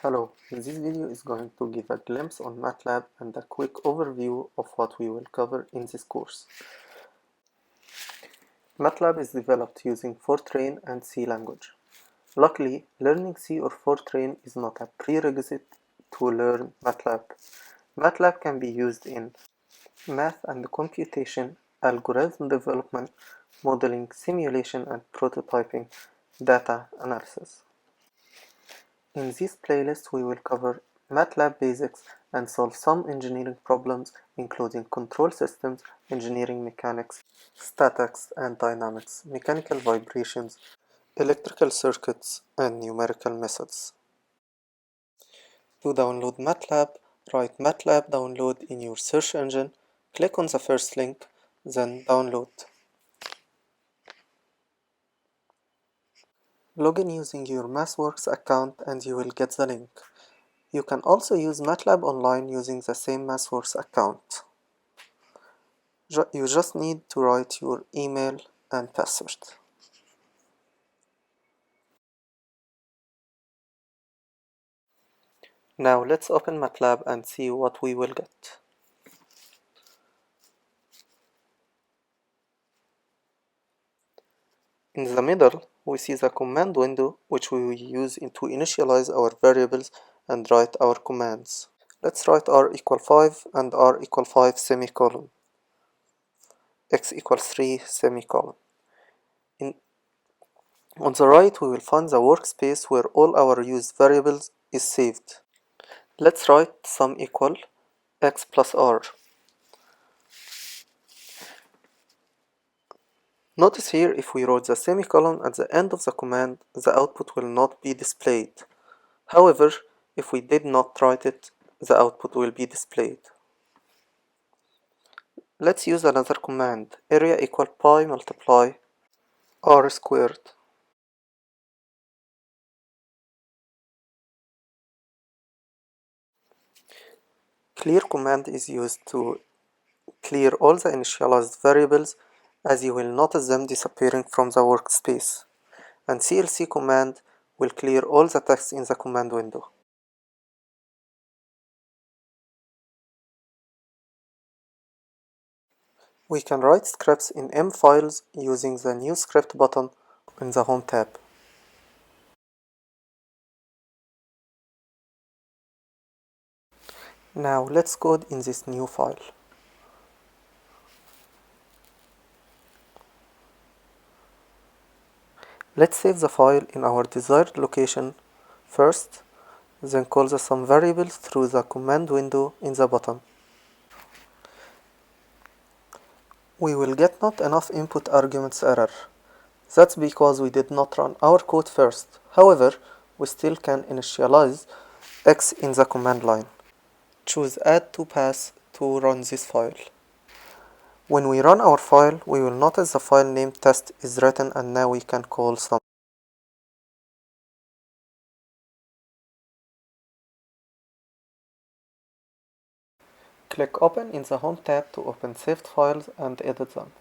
Hello, this video is going to give a glimpse on Matlab and a quick overview of what we will cover in this course. Matlab is developed using Fortran and C language. Luckily, learning C or Fortran is not a prerequisite to learn Matlab. Matlab can be used in math and computation, algorithm development, modeling, simulation and prototyping, data analysis. In this playlist, we will cover Matlab basics and solve some engineering problems, including control systems, engineering mechanics, statics and dynamics, mechanical vibrations, electrical circuits, and numerical methods. To download Matlab, write Matlab download in your search engine, click on the first link, then download. Log in using your MathWorks account and you will get the link. You can also use Matlab online using the same MathWorks account. You just need to write your email and password. Now let's open Matlab and see what we will get. In the middle, we see the command window, which we will use to initialize our variables and write our commands. Let's write r equal 5 and r equal 5 semicolon, x equals 3 semicolon. On the right, we will find the workspace where all our used variables is saved. Let's write sum equal x plus r. Notice here, if we wrote the semicolon at the end of the command, the output will not be displayed. However, if we did not write it, the output will be displayed. Let's use another command, area equal pi multiply r squared. Clear command is used to clear all the initialized variables, as you will notice them disappearing from the workspace. And CLC command will clear all the text in the command window. We can write scripts in M files using the New Script button in the Home tab. Now let's code in this new file. Let's save the file in our desired location first, then call the sum variables through the command window in the bottom. We will get not enough input arguments error. That's because we did not run our code first. However, we still can initialize x in the command line. Choose add to pass to run this file. When we run our file, we will notice the file name test is written and now we can call sum. Click Open in the Home tab to open saved files and edit them.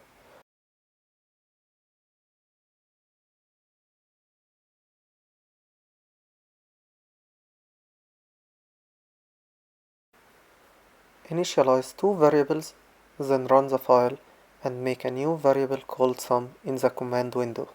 Initialize two variables, then run the file and make a new variable called sum in the command window.